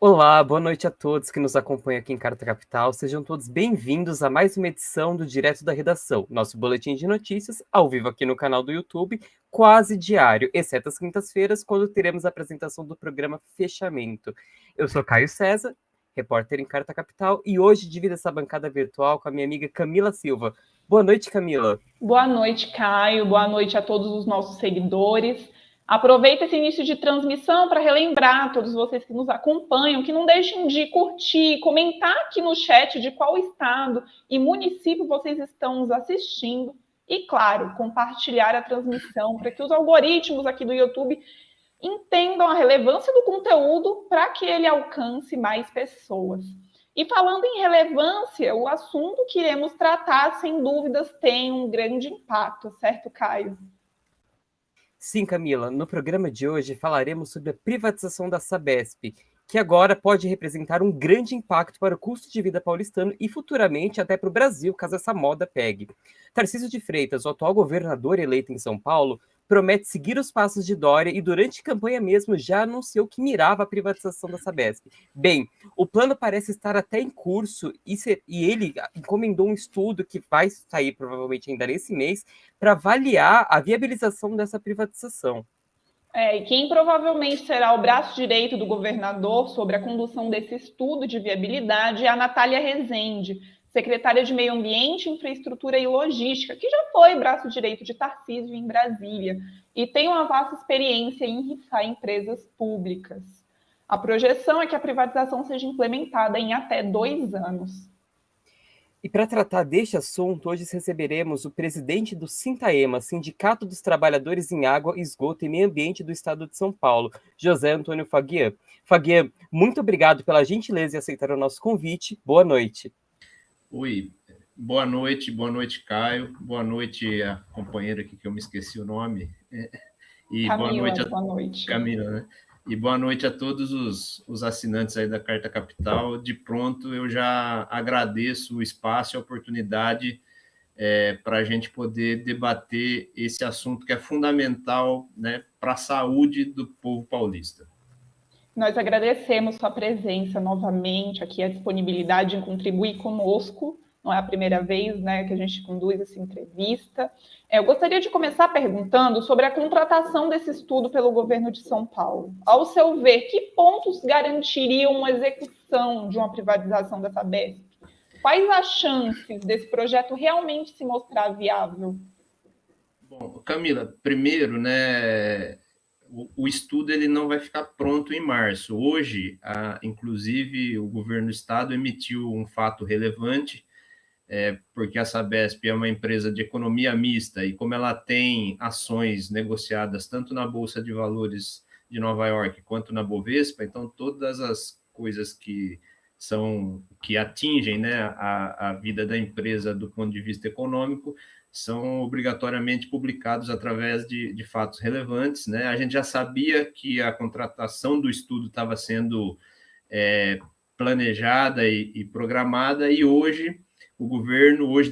Olá, boa noite a todos que nos acompanham aqui em Carta Capital. Sejam todos bem-vindos a mais uma edição do Direto da Redação, nosso boletim de notícias, ao vivo aqui no canal do YouTube, quase diário, exceto as quintas-feiras, quando teremos a apresentação do programa Fechamento. Eu sou Caio César, repórter em Carta Capital, e hoje divido essa bancada virtual com a minha amiga Camila Silva. Boa noite, Camila. Boa noite, Caio. Boa noite a todos os nossos seguidores. Aproveita esse início de transmissão para relembrar a todos vocês que nos acompanham, que não deixem de curtir, comentar aqui no chat de qual estado e município vocês estão nos assistindo. E, claro, compartilhar a transmissão para que os algoritmos aqui do YouTube entendam a relevância do conteúdo para que ele alcance mais pessoas. E falando em relevância, o assunto que iremos tratar, sem dúvidas, tem um grande impacto, certo, Caio? Sim, Camila, no programa de hoje falaremos sobre a privatização da Sabesp, que agora pode representar um grande impacto para o custo de vida paulistano e futuramente até para o Brasil, caso essa moda pegue. Tarcísio de Freitas, o atual governador eleito em São Paulo, promete seguir os passos de Dória e durante campanha mesmo já anunciou que mirava a privatização da Sabesp. Bem, o plano parece estar até em curso e ele encomendou um estudo que vai sair provavelmente ainda nesse mês para avaliar a viabilização dessa privatização. E quem provavelmente será o braço direito do governador sobre a condução desse estudo de viabilidade é a Natália Rezende, secretária de Meio Ambiente, Infraestrutura e Logística, que já foi braço direito de Tarcísio em Brasília e tem uma vasta experiência em rifar empresas públicas. A projeção é que a privatização seja implementada em até 2 anos. E para tratar deste assunto, hoje receberemos o presidente do Sintaema, Sindicato dos Trabalhadores em Água, Esgoto e Meio Ambiente do Estado de São Paulo, José Antônio Faguian. Faguian, muito obrigado pela gentileza em aceitar o nosso convite. Boa noite. Oi, boa noite, Caio. Boa noite a companheira aqui que eu me esqueci o nome. E Camila, boa noite. Camila, né? E boa noite a todos os assinantes aí da Carta Capital. De pronto, eu já agradeço o espaço e a oportunidade para a gente poder debater esse assunto que é fundamental, né, para a saúde do povo paulista. Nós agradecemos sua presença novamente aqui, a disponibilidade em contribuir conosco. Não é a primeira vez, né, que a gente conduz essa entrevista. Eu gostaria de começar perguntando sobre a contratação desse estudo pelo governo de São Paulo. Ao seu ver, que pontos garantiriam a execução de uma privatização da Sabesp? Quais as chances desse projeto realmente se mostrar viável? Bom, Camila, primeiro, né, o estudo ele não vai ficar pronto em março. Hoje, inclusive, o governo do estado emitiu um fato relevante, porque a Sabesp é uma empresa de economia mista e como ela tem ações negociadas tanto na Bolsa de Valores de Nova York quanto na Bovespa, então todas as coisas que atingem, né, a vida da empresa do ponto de vista econômico são obrigatoriamente publicados através de fatos relevantes, né? A gente já sabia que a contratação do estudo estava sendo planejada e programada, e hoje,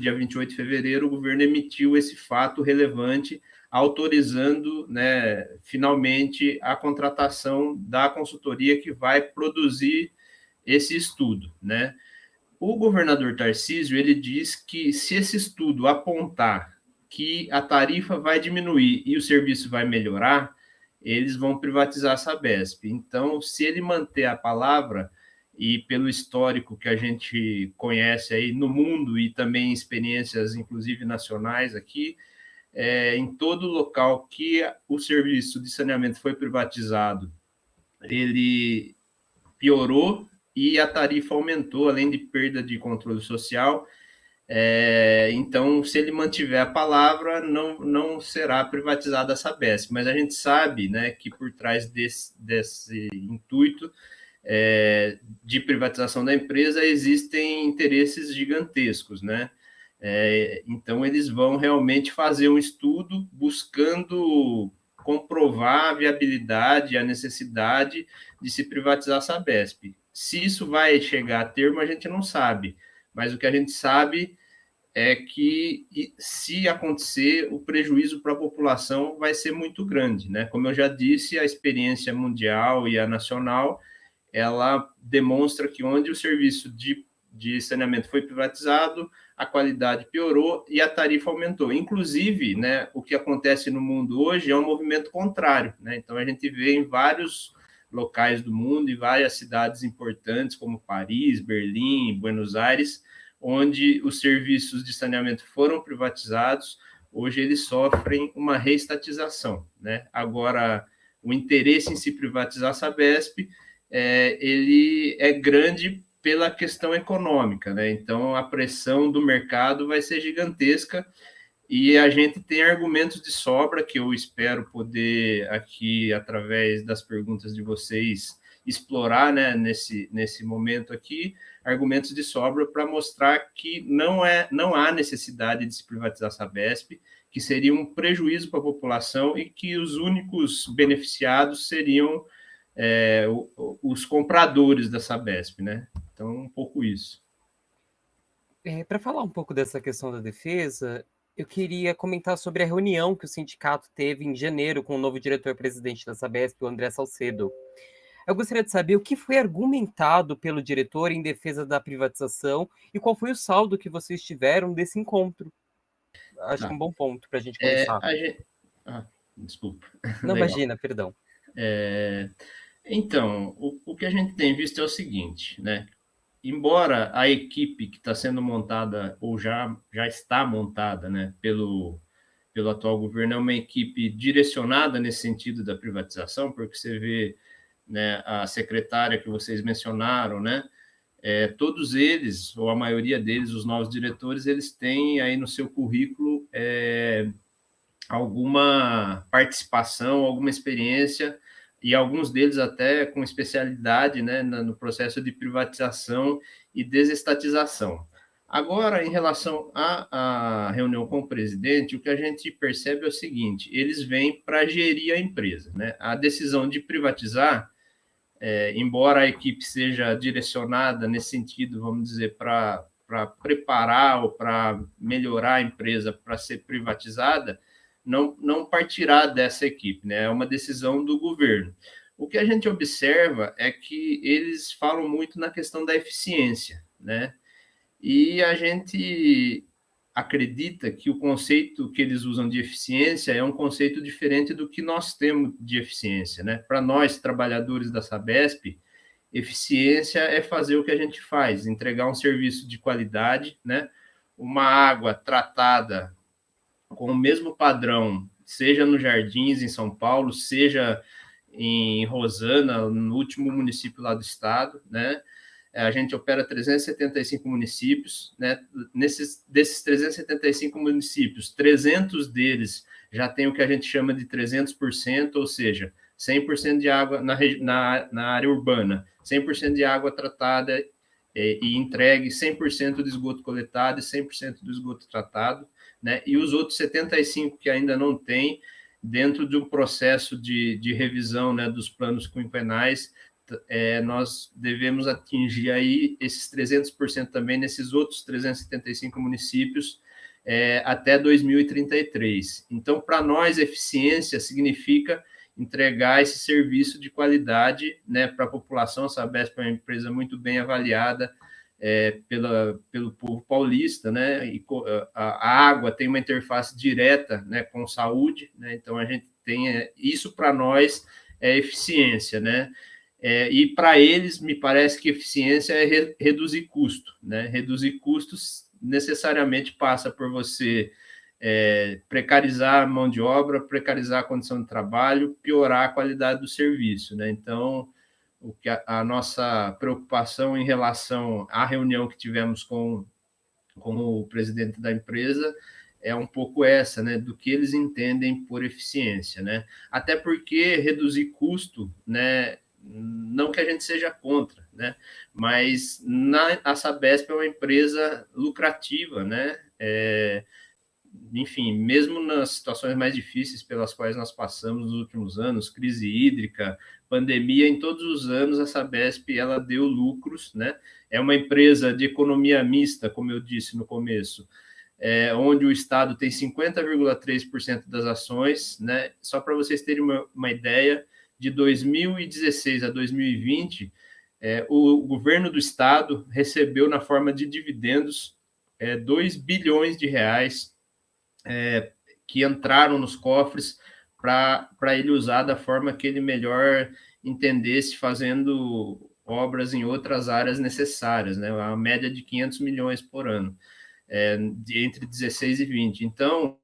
dia 28 de fevereiro, o governo emitiu esse fato relevante, autorizando, né, finalmente, a contratação da consultoria que vai produzir esse estudo, né? O governador Tarcísio, ele diz que se esse estudo apontar que a tarifa vai diminuir e o serviço vai melhorar, eles vão privatizar a Sabesp. Então, se ele manter a palavra, e pelo histórico que a gente conhece aí no mundo e também experiências, inclusive nacionais aqui, em todo local que o serviço de saneamento foi privatizado, ele piorou e a tarifa aumentou, além de perda de controle social. Então, se ele mantiver a palavra, não será privatizada a Sabesp. Mas a gente sabe, né, que por trás desse intuito de privatização da empresa existem interesses gigantescos, né? Então, eles vão realmente fazer um estudo buscando comprovar a viabilidade, a necessidade de se privatizar a Sabesp. Se isso vai chegar a termo, a gente não sabe, mas o que a gente sabe é que, se acontecer, o prejuízo para a população vai ser muito grande, né? Como eu já disse, a experiência mundial e a nacional ela demonstra que onde o serviço de saneamento foi privatizado, a qualidade piorou e a tarifa aumentou. Inclusive, né, o que acontece no mundo hoje é um movimento contrário, né? Então, a gente vê em vários locais do mundo e várias cidades importantes, como Paris, Berlim, Buenos Aires, onde os serviços de saneamento foram privatizados, hoje eles sofrem uma reestatização, né? Agora, o interesse em se privatizar a Sabesp, ele é grande pela questão econômica, né? Então, a pressão do mercado vai ser gigantesca e a gente tem argumentos de sobra que eu espero poder aqui, através das perguntas de vocês, explorar, né, nesse momento aqui, argumentos de sobra para mostrar que não há necessidade de se privatizar a Sabesp, que seria um prejuízo para a população e que os únicos beneficiados seriam os compradores da Sabesp, né? Então, um pouco isso. Para falar um pouco dessa questão da defesa, eu queria comentar sobre a reunião que o sindicato teve em janeiro com o novo diretor-presidente da Sabesp, o André Salcedo. Eu gostaria de saber o que foi argumentado pelo diretor em defesa da privatização e qual foi o saldo que vocês tiveram desse encontro. Acho que é um bom ponto para a gente começar. Desculpa. Não, Legal. imagina, perdão. Então, o que a gente tem visto é o seguinte, né? Embora a equipe que está sendo montada, ou já está montada, né, pelo atual governo, é uma equipe direcionada nesse sentido da privatização, porque você vê, né, a secretária que vocês mencionaram, né, todos eles, ou a maioria deles, os novos diretores, eles têm aí no seu currículo alguma participação, alguma experiência, e alguns deles até com especialidade, né, no processo de privatização e desestatização. Agora, em relação à reunião com o presidente, o que a gente percebe é o seguinte: eles vêm para gerir a empresa, né? A decisão de privatizar, embora a equipe seja direcionada nesse sentido, vamos dizer, para preparar ou para melhorar a empresa para ser privatizada, não partirá dessa equipe, né? É uma decisão do governo. O que a gente observa é que eles falam muito na questão da eficiência, né? E a gente acredita que o conceito que eles usam de eficiência é um conceito diferente do que nós temos de eficiência, né? Para nós, trabalhadores da Sabesp, eficiência é fazer o que a gente faz, entregar um serviço de qualidade, né? Uma água tratada com o mesmo padrão, seja nos Jardins, em São Paulo, seja em Rosana, no último município lá do estado, né? A gente opera 375 municípios, né? Desses 375 municípios, 300 deles já tem o que a gente chama de 300%, ou seja, 100% de água na área urbana, 100% de água tratada e entregue, 100% de esgoto coletado e 100% do esgoto tratado, né? E os outros 75% que ainda não tem, dentro de um processo de revisão, né, dos planos quinquenais, nós devemos atingir aí esses 300% também nesses outros 375 municípios até 2033. Então, para nós, eficiência significa entregar esse serviço de qualidade, né, para a população. A Sabesp é uma empresa muito bem avaliada pelo povo paulista, né? E a água tem uma interface direta, né, com saúde, né? Então a gente tem isso. Para nós é eficiência, né? E para eles me parece que eficiência é reduzir custo, né? Reduzir custos necessariamente passa por você precarizar a mão de obra, precarizar a condição de trabalho, piorar a qualidade do serviço, né? Então, a nossa preocupação em relação à reunião que tivemos com o presidente da empresa é um pouco essa, né, do que eles entendem por eficiência, né? Até porque reduzir custo, né, não que a gente seja contra, né, mas a Sabesp é uma empresa lucrativa, né? Enfim, mesmo nas situações mais difíceis pelas quais nós passamos nos últimos anos, crise hídrica, pandemia, em todos os anos a Sabesp ela deu lucros, né? É uma empresa de economia mista, como eu disse no começo, onde o Estado tem 50,3% das ações, né? Só para vocês terem uma ideia, de 2016 a 2020, o governo do estado recebeu na forma de dividendos 2 bilhões de reais que entraram nos cofres para ele usar da forma que ele melhor entendesse, fazendo obras em outras áreas necessárias, né? A média de 500 milhões por ano, entre 16 e 20. Então,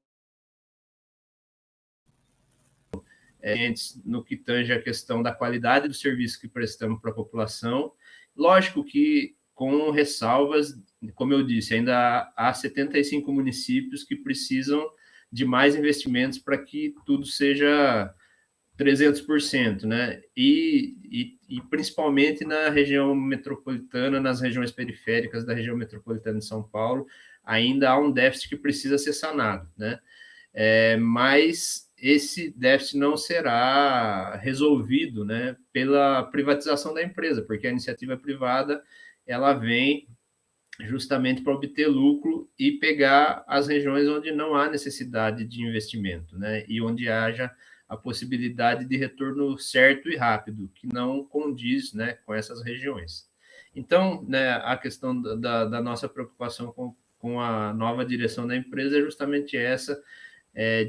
no que tange a questão da qualidade do serviço que prestamos para a população, lógico que com ressalvas, como eu disse, ainda há 75 municípios que precisam de mais investimentos para que tudo seja 300%, né? E principalmente na região metropolitana, nas regiões periféricas da região metropolitana de São Paulo, ainda há um déficit que precisa ser sanado, né? Mas esse déficit não será resolvido, né, pela privatização da empresa, porque a iniciativa privada ela vem justamente para obter lucro e pegar as regiões onde não há necessidade de investimento, né, e onde haja a possibilidade de retorno certo e rápido, que não condiz, né, com essas regiões. Então, né, a questão da nossa preocupação com a nova direção da empresa é justamente essa,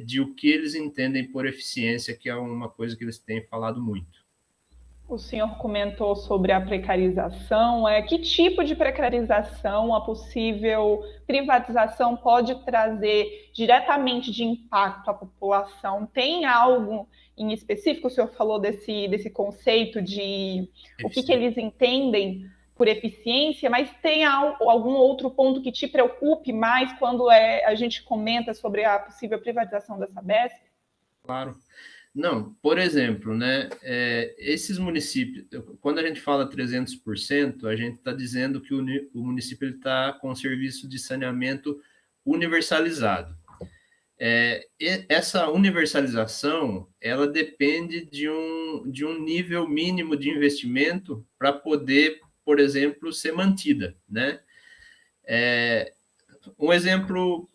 de o que eles entendem por eficiência, que é uma coisa que eles têm falado muito. O senhor comentou sobre a precarização. Que tipo de precarização a possível privatização pode trazer diretamente de impacto à população? Tem algo em específico? O senhor falou desse conceito de o que eles entendem por eficiência, mas tem algum outro ponto que te preocupe mais quando a gente comenta sobre a possível privatização da Sabesp? Claro. Não, por exemplo, né, esses municípios, quando a gente fala 300%, a gente está dizendo que o município está com serviço de saneamento universalizado. Essa universalização, ela depende de um nível mínimo de investimento para poder, por exemplo, ser mantida, né? Um exemplo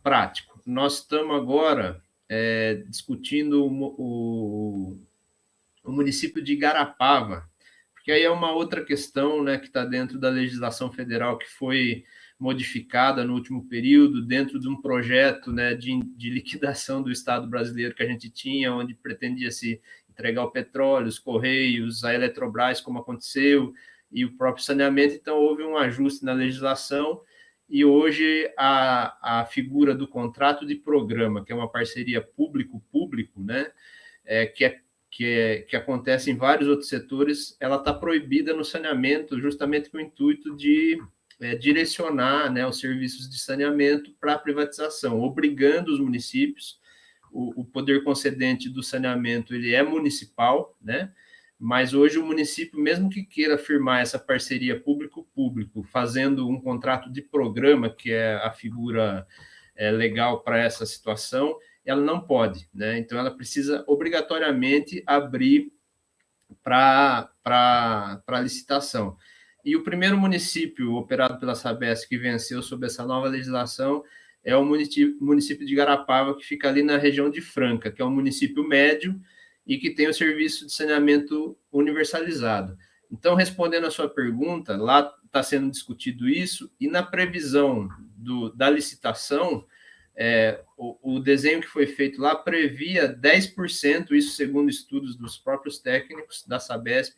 prático. Nós estamos agora discutindo o município de Igarapava, porque aí é uma outra questão, né, que está dentro da legislação federal que foi modificada no último período, dentro de um projeto, né, de liquidação do Estado brasileiro que a gente tinha, onde pretendia-se entregar o petróleo, os Correios, a Eletrobras, como aconteceu, e o próprio saneamento. Então, houve um ajuste na legislação, e hoje a figura do contrato de programa, que é uma parceria público-público, né, que acontece em vários outros setores, ela está proibida no saneamento, justamente com o intuito de direcionar, né, os serviços de saneamento para a privatização, obrigando os municípios. O poder concedente do saneamento ele é municipal, né? Mas hoje o município, mesmo que queira firmar essa parceria público-público, fazendo um contrato de programa, que é a figura legal para essa situação, ela não pode, né? Então ela precisa obrigatoriamente abrir para licitação. E o primeiro município operado pela Sabesp que venceu sob essa nova legislação é o município de Igarapava, que fica ali na região de Franca, que é um município médio e que tem o serviço de saneamento universalizado. Então, respondendo a sua pergunta, lá está sendo discutido isso, e na previsão da licitação, o desenho que foi feito lá previa 10%, isso segundo estudos dos próprios técnicos da Sabesp,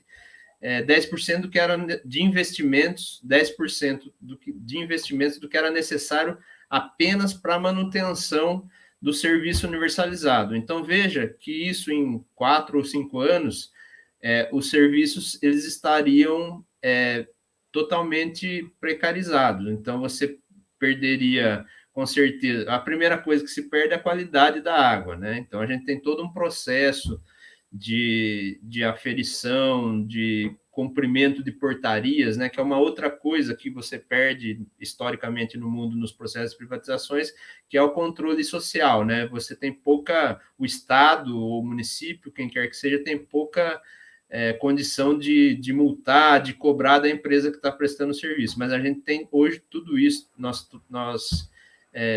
10% do que era de investimentos, 10% de investimentos do que era necessário apenas para a manutenção do serviço universalizado. Então, veja que isso em 4 ou 5 anos, os serviços eles estariam totalmente precarizados. Então, você perderia, com certeza, a primeira coisa que se perde é a qualidade da água, né? Então, a gente tem todo um processo de aferição, de cumprimento de portarias, né, que é uma outra coisa que você perde historicamente no mundo nos processos de privatizações, que é o controle social, né? Você tem o Estado ou o município, quem quer que seja, tem pouca condição de multar, de cobrar da empresa que está prestando o serviço. Mas a gente tem hoje tudo isso, nós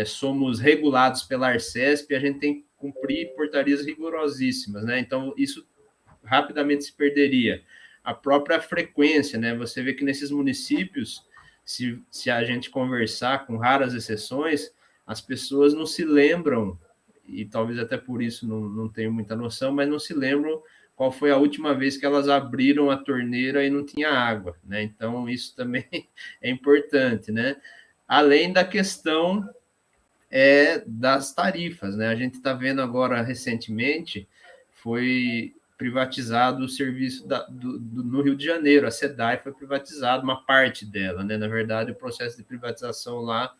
somos regulados pela Arcesp, a gente tem que cumprir portarias rigorosíssimas, né? Então, isso rapidamente se perderia. a própria frequência, né? Você vê que nesses municípios, se a gente conversar, com raras exceções, as pessoas não se lembram, e talvez até por isso não tenho muita noção, mas não se lembram qual foi a última vez que elas abriram a torneira e não tinha água, né? Então, isso também é importante, né? Além da questão das tarifas, né? A gente está vendo agora, recentemente, foi privatizado o serviço no Rio de Janeiro, a SEDAI foi privatizada, uma parte dela, né? Na verdade, o processo de privatização lá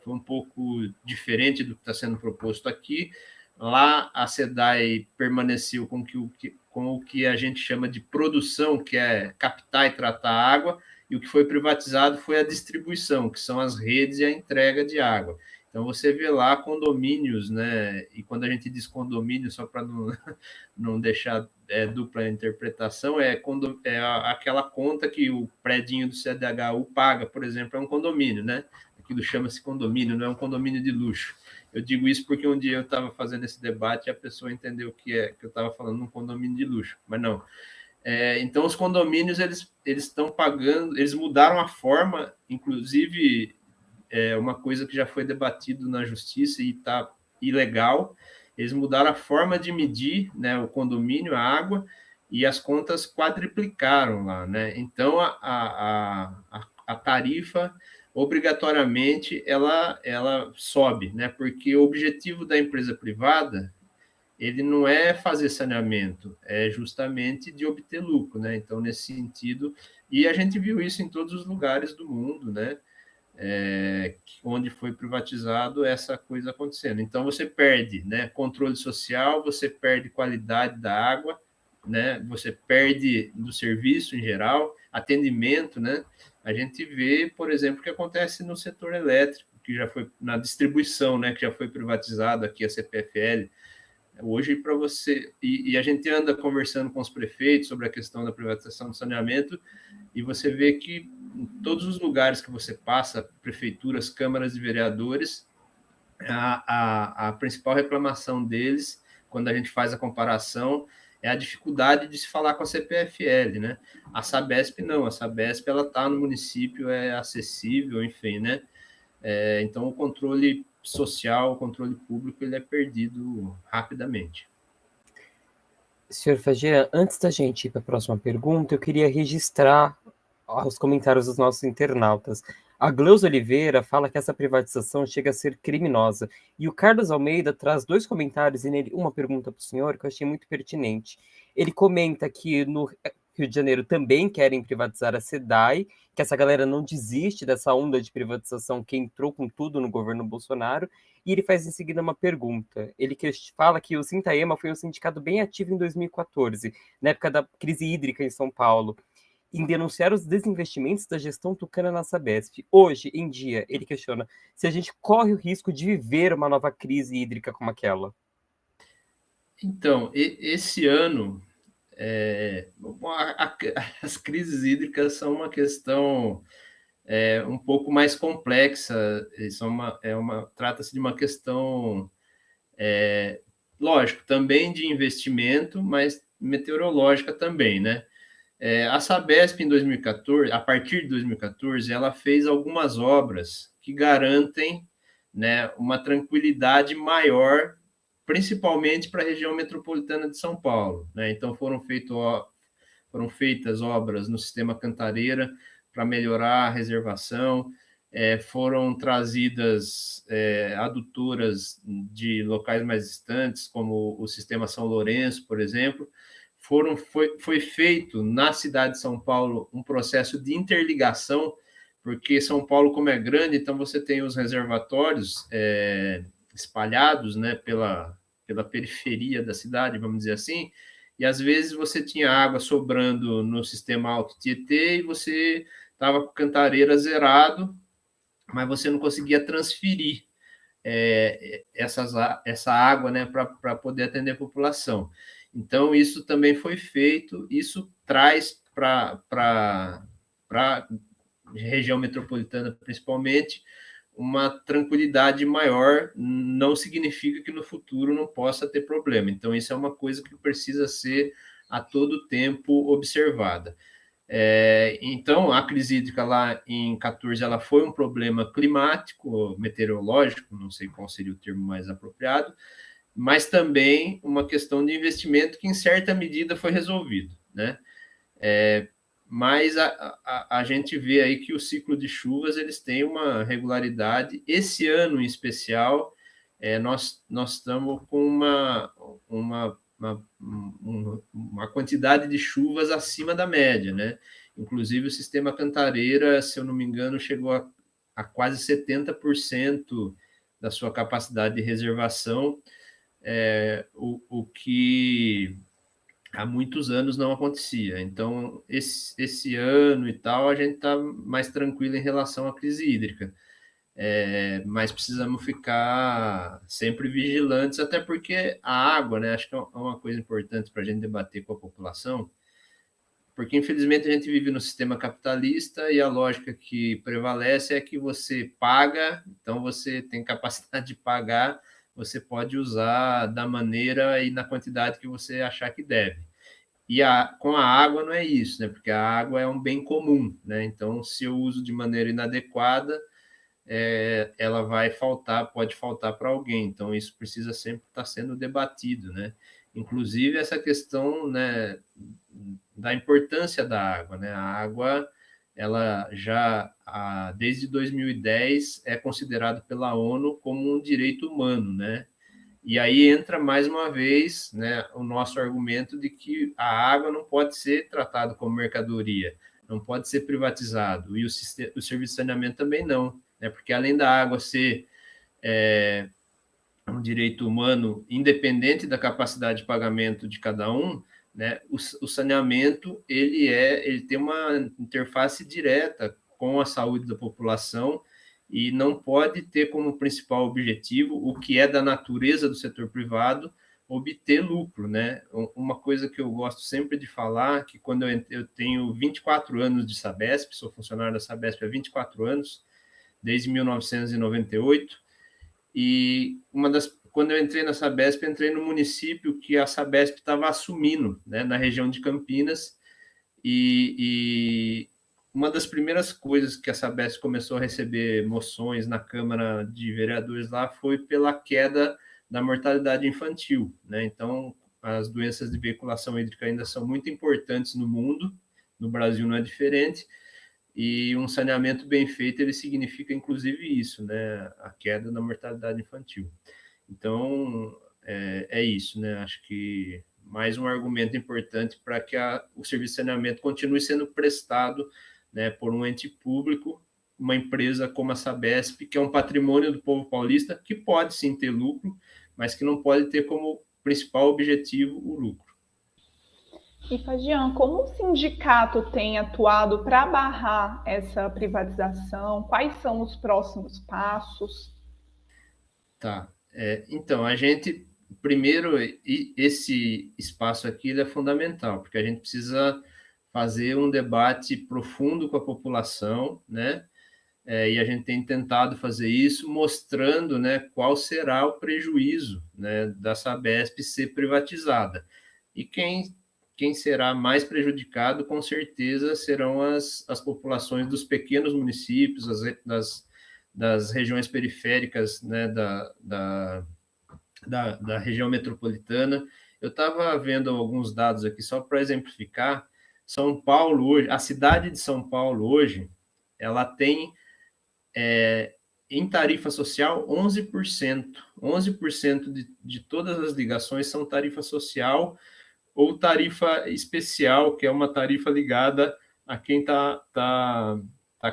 foi um pouco diferente do que está sendo proposto aqui. Lá, a SEDAI permaneceu com o que a gente chama de produção, que é captar e tratar a água, e o que foi privatizado foi a distribuição, que são as redes e a entrega de água. Então, você vê lá condomínios, né? E quando a gente diz condomínio, só para não deixar dupla interpretação, aquela conta que o predinho do CDHU paga, por exemplo, é um condomínio, né? Aquilo chama-se condomínio, não é um condomínio de luxo. Eu digo isso porque um dia eu estava fazendo esse debate e a pessoa entendeu que eu estava falando de um condomínio de luxo, mas não. Então, os condomínios, eles estão pagando, eles mudaram a forma, inclusive, uma coisa que já foi debatido na justiça e está ilegal, eles mudaram a forma de medir, né, o condomínio, a água, e as contas quadriplicaram lá, né? Então, a tarifa, obrigatoriamente, ela sobe, né? Porque o objetivo da empresa privada, ele não é fazer saneamento, é justamente de obter lucro, né? Então, nesse sentido, e a gente viu isso em todos os lugares do mundo, né? Onde foi privatizado essa coisa acontecendo. Então, você perde, né, controle social, você perde qualidade da água, né, você perde do serviço em geral, atendimento, né? A gente vê, por exemplo, o que acontece no setor elétrico, que já foi na distribuição, né, que já foi privatizado aqui a CPFL. Hoje, para você... E a gente anda conversando com os prefeitos sobre a questão da privatização do saneamento, e você vê que em todos os lugares que você passa, prefeituras, câmaras de vereadores, a principal reclamação deles, quando a gente faz a comparação, é a dificuldade de se falar com a CPFL, né? A Sabesp não, a Sabesp ela está no município, é acessível, enfim, né? Então, o controle social, o controle público, ele é perdido rapidamente. Senhor Fagia, antes da gente ir para a próxima pergunta, eu queria registrar os comentários dos nossos internautas. A Gleuza Oliveira fala que essa privatização chega a ser criminosa. E o Carlos Almeida traz 2 comentários e nele uma pergunta para o senhor que eu achei muito pertinente. Ele comenta que no Rio de Janeiro também querem privatizar a SEDAI, que essa galera não desiste dessa onda de privatização que entrou com tudo no governo Bolsonaro. E ele faz em seguida uma pergunta. Ele fala que o Sintaema foi um sindicato bem ativo em 2014, na época da crise hídrica em São Paulo, em denunciar os desinvestimentos da gestão tucana na Sabesp. Hoje em dia, ele questiona se a gente corre o risco de viver uma nova crise hídrica como aquela. Então, esse ano, as crises hídricas são uma questão um pouco mais complexa. Trata-se de uma questão, lógico, também de investimento, mas meteorológica também, né? A Sabesp, em 2014, a partir de 2014, ela fez algumas obras que garantem, né, uma tranquilidade maior, principalmente para a região metropolitana de São Paulo, né? Então, foram feitas obras no sistema Cantareira para melhorar a reservação, foram trazidas adutoras de locais mais distantes, como o sistema São Lourenço, por exemplo. Foi feito na cidade de São Paulo um processo de interligação, porque São Paulo, como é grande, então você tem os reservatórios espalhados, né, pela periferia da cidade, vamos dizer assim, e às vezes você tinha água sobrando no sistema Alto Tietê e você estava com Cantareira zerado, mas você não conseguia transferir essa água, né, para poder atender a população. Então, isso também foi feito, isso traz para a região metropolitana, principalmente, uma tranquilidade maior, não significa que no futuro não possa ter problema. Então, isso é uma coisa que precisa ser a todo tempo observada. Então, a crise hídrica lá em 14 ela foi um problema climático, meteorológico, não sei qual seria o termo mais apropriado, mas também uma questão de investimento que, em certa medida, foi resolvido, né? Mas a gente vê aí que o ciclo de chuvas eles têm uma regularidade. Esse ano, em especial, nós estamos com uma quantidade de chuvas acima da média, né? Inclusive, o sistema Cantareira, se eu não me engano, chegou a quase 70% da sua capacidade de reservação, o que há muitos anos não acontecia. Então, esse ano e tal, a gente está mais tranquilo em relação à crise hídrica. Mas precisamos ficar sempre vigilantes, até porque a água, né, acho que é uma coisa importante para a gente debater com a população, porque infelizmente a gente vive no sistema capitalista e a lógica que prevalece é que você paga, então você tem capacidade de pagar, você pode usar da maneira e na quantidade que você achar que deve. E com a água não é isso, né? Porque a água é um bem comum, né? Então, se eu uso de maneira inadequada, ela vai faltar, pode faltar para alguém. Então, isso precisa sempre estar sendo debatido, né? Inclusive, essa questão, né, da importância da água, né? A água, ela já, desde 2010, é considerada pela ONU como um direito humano, né? E aí entra mais uma vez, né, o nosso argumento de que a água não pode ser tratada como mercadoria, não pode ser privatizado, e o serviço de saneamento também não, né, porque além da água ser um direito humano independente da capacidade de pagamento de cada um, né, o saneamento ele tem uma interface direta com a saúde da população e não pode ter como principal objetivo o que é da natureza do setor privado, obter lucro, né? Uma coisa que eu gosto sempre de falar, que quando eu tenho 24 anos de Sabesp, sou funcionário da Sabesp há 24 anos, desde 1998, e quando eu entrei na Sabesp, entrei no município que a Sabesp estava assumindo, né, na região de Campinas, e uma das primeiras coisas que a Sabesp começou a receber moções na Câmara de Vereadores lá foi pela queda da mortalidade infantil, né? Então, as doenças de veiculação hídrica ainda são muito importantes no mundo, no Brasil não é diferente, e um saneamento bem feito, ele significa inclusive isso, né? A queda da mortalidade infantil. Então, é isso, né? Acho que mais um argumento importante para que o serviço de saneamento continue sendo prestado, né, por um ente público, uma empresa como a Sabesp, que é um patrimônio do povo paulista, que pode sim ter lucro, mas que não pode ter como principal objetivo o lucro. E, Fagian, como o sindicato tem atuado para barrar essa privatização? Quais são os próximos passos? Tá. Então, a gente, primeiro, esse espaço aqui ele é fundamental, porque a gente precisa fazer um debate profundo com a população, né? E a gente tem tentado fazer isso, mostrando, né, qual será o prejuízo, né, da Sabesp ser privatizada. E quem será mais prejudicado, com certeza, serão as populações dos pequenos municípios, das regiões periféricas, né, da região metropolitana. Eu estava vendo alguns dados aqui, só para exemplificar. São Paulo hoje, a cidade de São Paulo hoje, ela tem em tarifa social 11%. 11% de todas as ligações são tarifa social ou tarifa especial, que é uma tarifa ligada a quem tá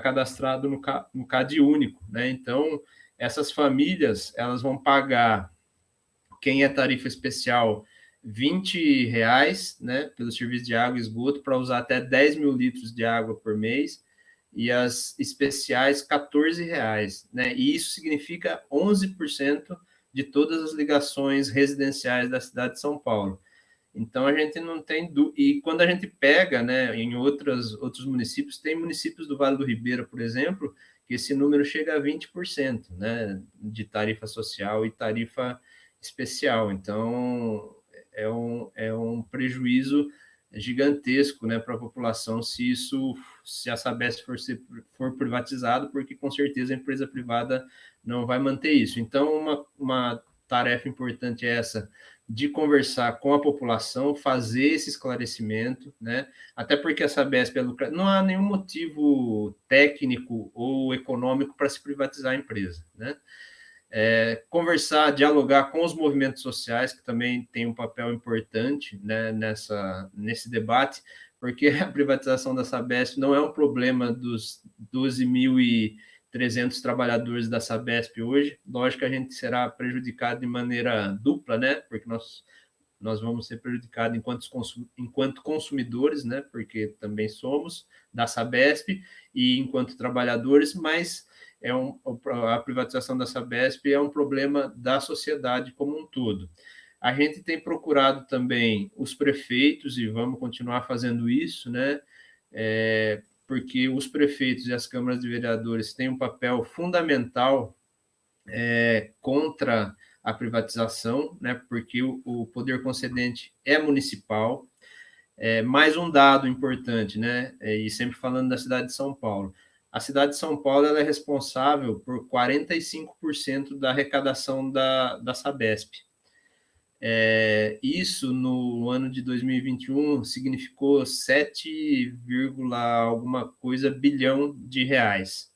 cadastrado no CAD único, né? Então, essas famílias, elas vão pagar, quem é tarifa especial, R$ 20, né, pelo serviço de água e esgoto, para usar até 10 mil litros de água por mês, e as especiais, R$ 14, né? E isso significa 11% de todas as ligações residenciais da cidade de São Paulo. Então, a gente não tem... E quando a gente pega, né, em outros municípios, tem municípios do Vale do Ribeira, por exemplo, que esse número chega a 20%, né, de tarifa social e tarifa especial. Então, é um prejuízo gigantesco, né, para a população se a Sabesp for privatizado, porque com certeza a empresa privada não vai manter isso. Então, uma tarefa importante é essa, de conversar com a população, fazer esse esclarecimento, né? Até porque a Sabesp é lucrativa, não há nenhum motivo técnico ou econômico para se privatizar a empresa, né? Conversar, dialogar com os movimentos sociais, que também tem um papel importante, né, nesse debate, porque a privatização da Sabesp não é um problema dos 12.300 trabalhadores da Sabesp hoje. Lógico que a gente será prejudicado de maneira dupla, né, porque nós vamos ser prejudicados enquanto consumidores, né, porque também somos da Sabesp, e enquanto trabalhadores, mas a privatização da Sabesp é um problema da sociedade como um todo. A gente tem procurado também os prefeitos, e vamos continuar fazendo isso, né, porque os prefeitos e as câmaras de vereadores têm um papel fundamental contra a privatização, né, porque o poder concedente é municipal. Mais um dado importante, né, e sempre falando da cidade de São Paulo. A cidade de São Paulo ela é responsável por 45% da arrecadação da Sabesp. Isso, no ano de 2021, significou 7, alguma coisa bilhão de reais.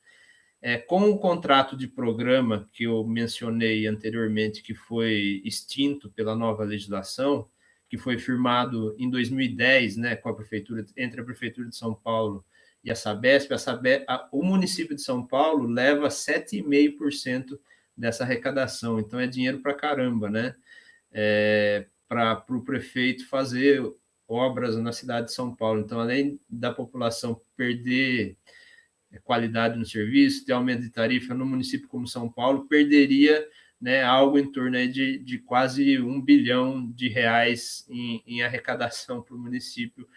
Com o contrato de programa que eu mencionei anteriormente, que foi extinto pela nova legislação, que foi firmado em 2010, né, com a prefeitura, entre a Prefeitura de São Paulo e a Sabesp, o município de São Paulo leva 7,5% dessa arrecadação. Então, é dinheiro para caramba, né? Para o prefeito fazer obras na cidade de São Paulo. Então, além da população perder qualidade no serviço, ter aumento de tarifa no município como São Paulo, perderia, né, algo em torno aí de quase 1 bilhão de reais em arrecadação para o município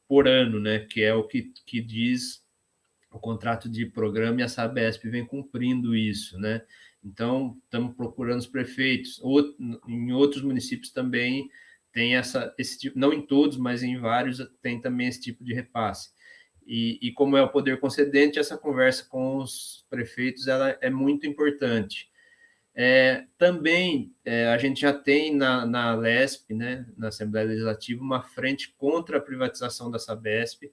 por ano, né, que é o que diz o contrato de programa, e a Sabesp vem cumprindo isso, né? Então, estamos procurando os prefeitos. Em outros municípios também tem esse tipo, não em todos, mas em vários tem também esse tipo de repasse. E como é o poder concedente, essa conversa com os prefeitos ela é muito importante. Também a gente já tem na LESP, né, na Assembleia Legislativa, uma frente contra a privatização da Sabesp,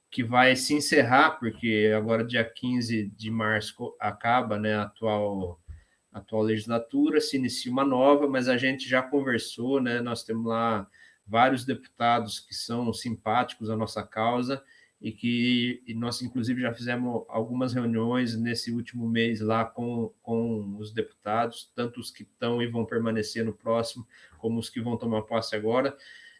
que vai se encerrar, porque agora, dia 15 de março, acaba, né, a atual legislatura, se inicia uma nova, mas a gente já conversou, né, nós temos lá vários deputados que são simpáticos à nossa causa, e nós, inclusive, já fizemos algumas reuniões nesse último mês lá com os deputados, tanto os que estão e vão permanecer no próximo, como os que vão tomar posse agora,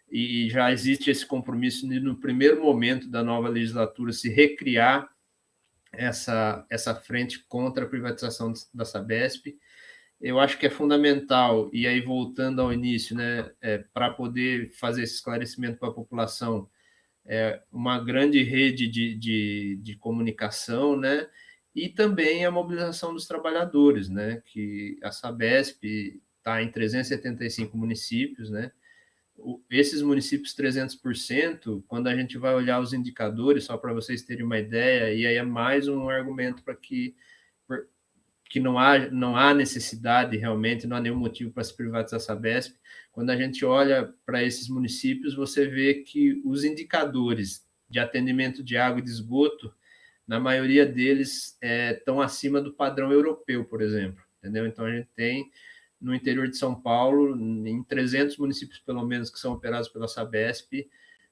e já existe esse compromisso de, no primeiro momento da nova legislatura, se recriar essa frente contra a privatização da Sabesp. Eu acho que é fundamental, e aí voltando ao início, né, para poder fazer esse esclarecimento para a população, uma grande rede de comunicação, né, e também a mobilização dos trabalhadores, né, que a Sabesp está em 375 municípios, né, esses municípios 300%, quando a gente vai olhar os indicadores, só para vocês terem uma ideia, e aí é mais um argumento para que não há necessidade realmente, não há nenhum motivo para se privatizar a Sabesp. Quando a gente olha para esses municípios, você vê que os indicadores de atendimento de água e de esgoto, na maioria deles, estão acima do padrão europeu, por exemplo. Entendeu? Então, a gente tem, no interior de São Paulo, em 300 municípios, pelo menos, que são operados pela Sabesp,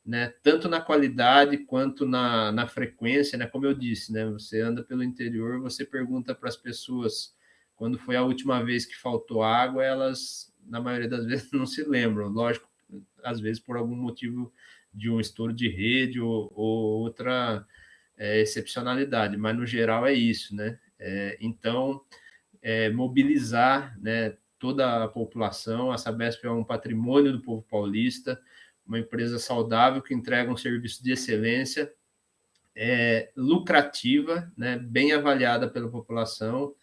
né, tanto na qualidade quanto na frequência, né, como eu disse, né, você anda pelo interior, você pergunta para as pessoas quando foi a última vez que faltou água, elas, na maioria das vezes, não se lembram. Lógico, às vezes por algum motivo de um estouro de rede ou outra excepcionalidade, mas no geral é isso, né? Então, mobilizar, né, toda a população. A Sabesp é um patrimônio do povo paulista, uma empresa saudável que entrega um serviço de excelência, lucrativa, né, bem avaliada pela população.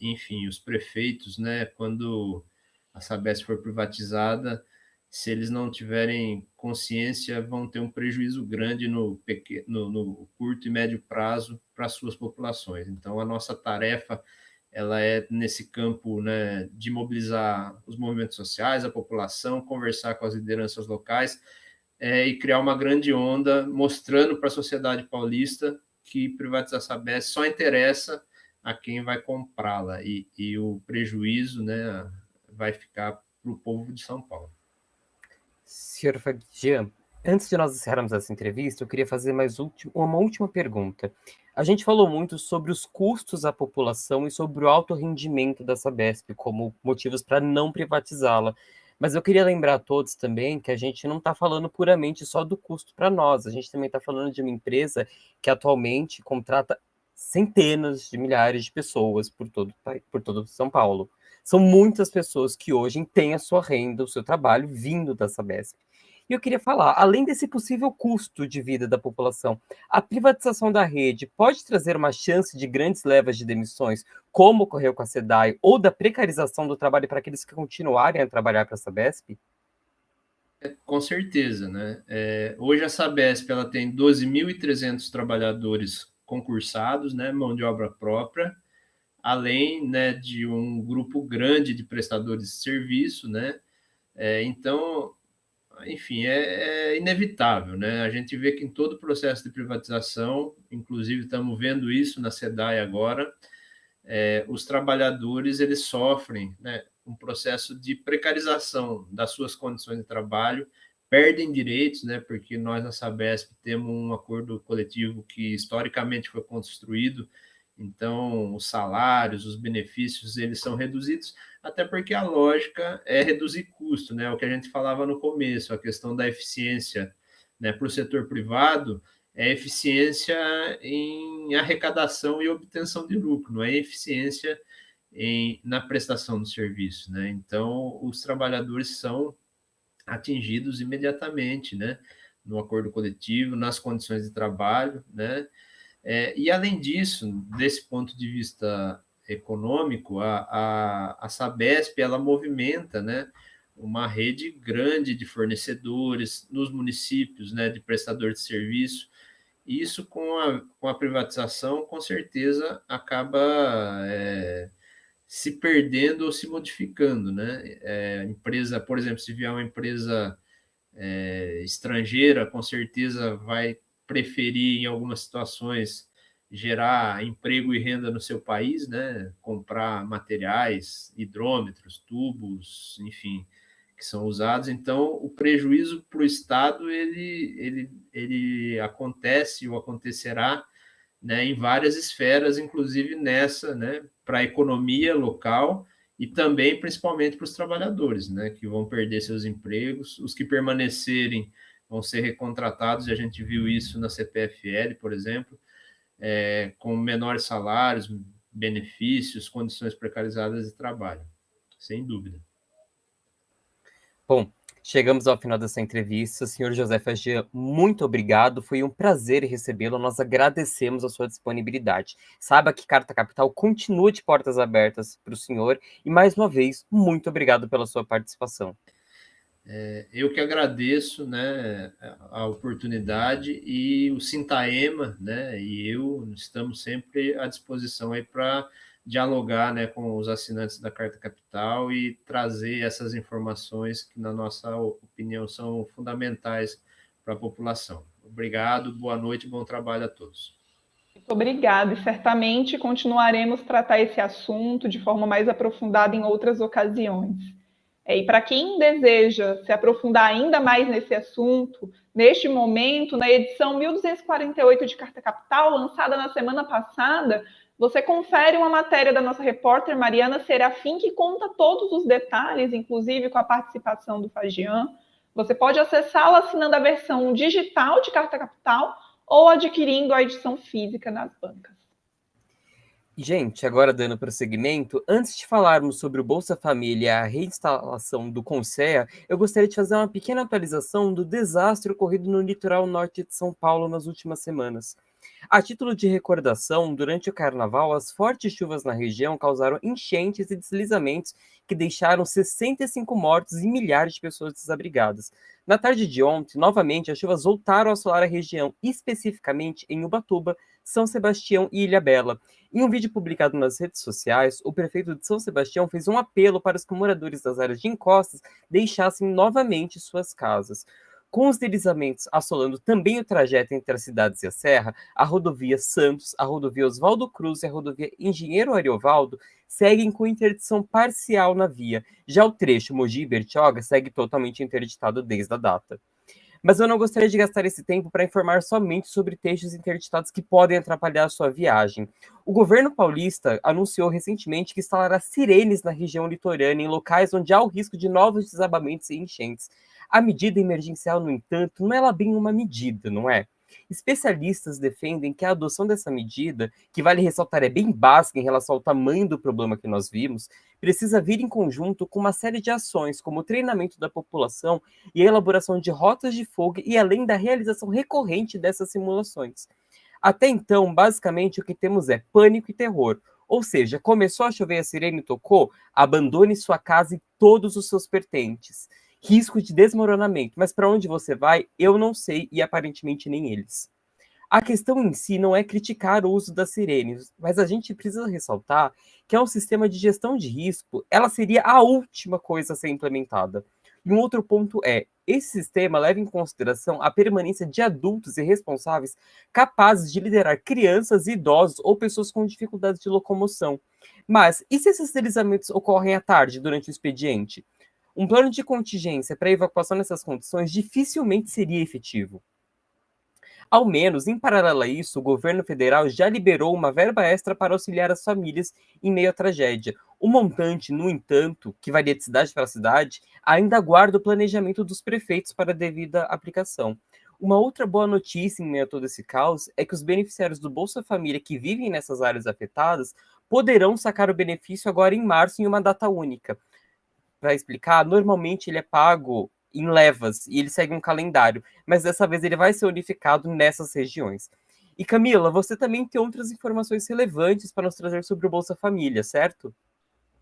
Enfim, os prefeitos, né, quando a Sabesp for privatizada, se eles não tiverem consciência, vão ter um prejuízo grande no curto e médio prazo para as suas populações. Então, a nossa tarefa ela é nesse campo, né, de mobilizar os movimentos sociais, a população, conversar com as lideranças locais e criar uma grande onda mostrando para a sociedade paulista que privatizar a Sabesp só interessa a quem vai comprá-la e o prejuízo, né, vai ficar para o povo de São Paulo. Senhor Jean, antes de nós encerrarmos essa entrevista, eu queria fazer uma última pergunta. A gente falou muito sobre os custos à população e sobre o alto rendimento da Sabesp como motivos para não privatizá-la. Mas eu queria lembrar a todos também que a gente não está falando puramente só do custo para nós, a gente também está falando de uma empresa que atualmente contrata centenas de milhares de pessoas por todo São Paulo. São muitas pessoas que hoje têm a sua renda, o seu trabalho vindo da Sabesp. E eu queria falar, além desse possível custo de vida da população, a privatização da rede pode trazer uma chance de grandes levas de demissões, como ocorreu com a SEDAI, ou da precarização do trabalho para aqueles que continuarem a trabalhar para a Sabesp? Com certeza, né? Hoje a Sabesp ela tem 12.300 trabalhadores concursados, né, mão de obra própria, além, né, de um grupo grande de prestadores de serviço, né? Então, enfim, é inevitável, né? A gente vê que em todo o processo de privatização, inclusive estamos vendo isso na SEDAI agora, os trabalhadores eles sofrem, né, um processo de precarização das suas condições de trabalho, perdem direitos, né, porque nós na Sabesp temos um acordo coletivo que historicamente foi construído, então os salários, os benefícios, eles são reduzidos, até porque a lógica é reduzir custo, né, o que a gente falava no começo, a questão da eficiência, né, para o setor privado, é eficiência em arrecadação e obtenção de lucro, não é eficiência na prestação do serviço, né? Então, os trabalhadores são atingidos imediatamente, né? No acordo coletivo, nas condições de trabalho, né? E, além disso, desse ponto de vista econômico, a Sabesp, ela movimenta, né, uma rede grande de fornecedores nos municípios, né, de prestador de serviço. E isso, com a privatização, com certeza, acaba se perdendo ou se modificando, né? Empresa, por exemplo, se vier uma empresa estrangeira, com certeza vai preferir, em algumas situações, gerar emprego e renda no seu país, né? Comprar materiais, hidrômetros, tubos, enfim, que são usados. Então, o prejuízo para o Estado ele acontece ou acontecerá, né, em várias esferas, inclusive nessa, né, para a economia local e também, principalmente, para os trabalhadores, né, que vão perder seus empregos. Os que permanecerem vão ser recontratados, e a gente viu isso na CPFL, por exemplo, com menores salários, benefícios, condições precarizadas de trabalho, sem dúvida. Bom, chegamos ao final dessa entrevista. Senhor José Fagian, muito obrigado. Foi um prazer recebê-lo. Nós agradecemos a sua disponibilidade. Saiba que Carta Capital continua de portas abertas para o senhor. E, mais uma vez, muito obrigado pela sua participação. Eu que agradeço, né, a oportunidade, e o Sintaema, né, e eu estamos sempre à disposição aí para dialogar, né, com os assinantes da Carta Capital e trazer essas informações que, na nossa opinião, são fundamentais para a população. Obrigado, boa noite, bom trabalho a todos. Muito obrigada, e certamente continuaremos a tratar esse assunto de forma mais aprofundada em outras ocasiões. E para quem deseja se aprofundar ainda mais nesse assunto, neste momento, na edição 1248 de Carta Capital, lançada na semana passada, você confere uma matéria da nossa repórter Mariana Serafim, que conta todos os detalhes, inclusive com a participação do Fagian. Você pode acessá-la assinando a versão digital de Carta Capital ou adquirindo a edição física nas bancas. Gente, agora dando prosseguimento, antes de falarmos sobre o Bolsa Família e a reinstalação do Conselho, eu gostaria de fazer uma pequena atualização do desastre ocorrido no litoral norte de São Paulo nas últimas semanas. A título de recordação, durante o carnaval, as fortes chuvas na região causaram enchentes e deslizamentos que deixaram 65 mortos e milhares de pessoas desabrigadas. Na tarde de ontem, novamente, as chuvas voltaram a assolar a região, especificamente em Ubatuba, São Sebastião e Ilhabela. Em um vídeo publicado nas redes sociais, o prefeito de São Sebastião fez um apelo para que os moradores das áreas de encostas deixassem novamente suas casas. Com os deslizamentos assolando também o trajeto entre as cidades e a serra, a rodovia Santos, a rodovia Oswaldo Cruz e a rodovia Engenheiro Ariovaldo seguem com interdição parcial na via. Já o trecho Mogi-Bertioga segue totalmente interditado desde a data. Mas eu não gostaria de gastar esse tempo para informar somente sobre trechos interditados que podem atrapalhar a sua viagem. O governo paulista anunciou recentemente que instalará sirenes na região litorânea em locais onde há o risco de novos desabamentos e enchentes. A medida emergencial, no entanto, não é lá bem uma medida, não é? Especialistas defendem que a adoção dessa medida, que vale ressaltar é bem básica em relação ao tamanho do problema que nós vimos, precisa vir em conjunto com uma série de ações, como o treinamento da população e a elaboração de rotas de fuga e além da realização recorrente dessas simulações. Até então, basicamente, o que temos é pânico e terror. Ou seja, começou a chover, a sirene tocou, abandone sua casa e todos os seus pertences. Risco de desmoronamento, mas para onde você vai, eu não sei e aparentemente nem eles. A questão em si não é criticar o uso das sirenes, mas a gente precisa ressaltar que é um sistema de gestão de risco, ela seria a última coisa a ser implementada. E um outro ponto é, esse sistema leva em consideração a permanência de adultos e responsáveis capazes de liderar crianças, idosos ou pessoas com dificuldades de locomoção. Mas, e se esses deslizamentos ocorrem à tarde, durante o expediente? Um plano de contingência para evacuação nessas condições dificilmente seria efetivo. Ao menos, em paralelo a isso, o governo federal já liberou uma verba extra para auxiliar as famílias em meio à tragédia. O montante, no entanto, que varia de cidade para cidade, ainda aguarda o planejamento dos prefeitos para a devida aplicação. Uma outra boa notícia em meio a todo esse caos é que os beneficiários do Bolsa Família que vivem nessas áreas afetadas poderão sacar o benefício agora em março em uma data única. Para explicar, normalmente ele é pago em levas e ele segue um calendário, mas dessa vez ele vai ser unificado nessas regiões. E Camila, você também tem outras informações relevantes para nos trazer sobre o Bolsa Família, certo?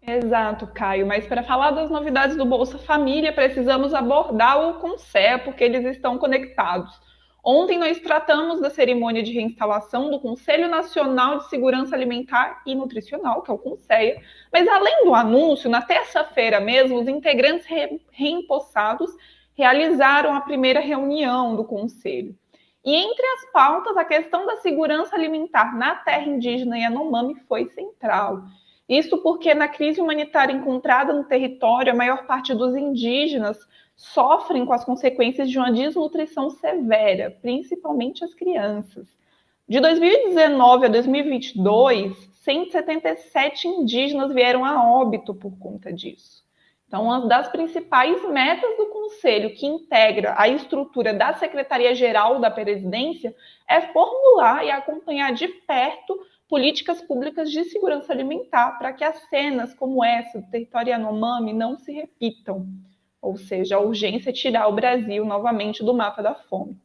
Exato, Caio. Mas para falar das novidades do Bolsa Família, precisamos abordar o CONSEA, porque eles estão conectados. Ontem nós tratamos da cerimônia de reinstalação do Conselho Nacional de Segurança Alimentar e Nutricional, que é o CONSEA, mas além do anúncio, na terça-feira mesmo, os integrantes reempossados realizaram a primeira reunião do Conselho. E entre as pautas, a questão da segurança alimentar na terra indígena Yanomami foi central. Isso porque na crise humanitária encontrada no território, a maior parte dos indígenas sofrem com as consequências de uma desnutrição severa, principalmente as crianças. De 2019 a 2022, 177 indígenas vieram a óbito por conta disso. Então, uma das principais metas do Conselho, que integra a estrutura da Secretaria-Geral da Presidência, é formular e acompanhar de perto políticas públicas de segurança alimentar para que as cenas como essa do território Yanomami não se repitam. Ou seja, a urgência é tirar o Brasil novamente do mapa da fome.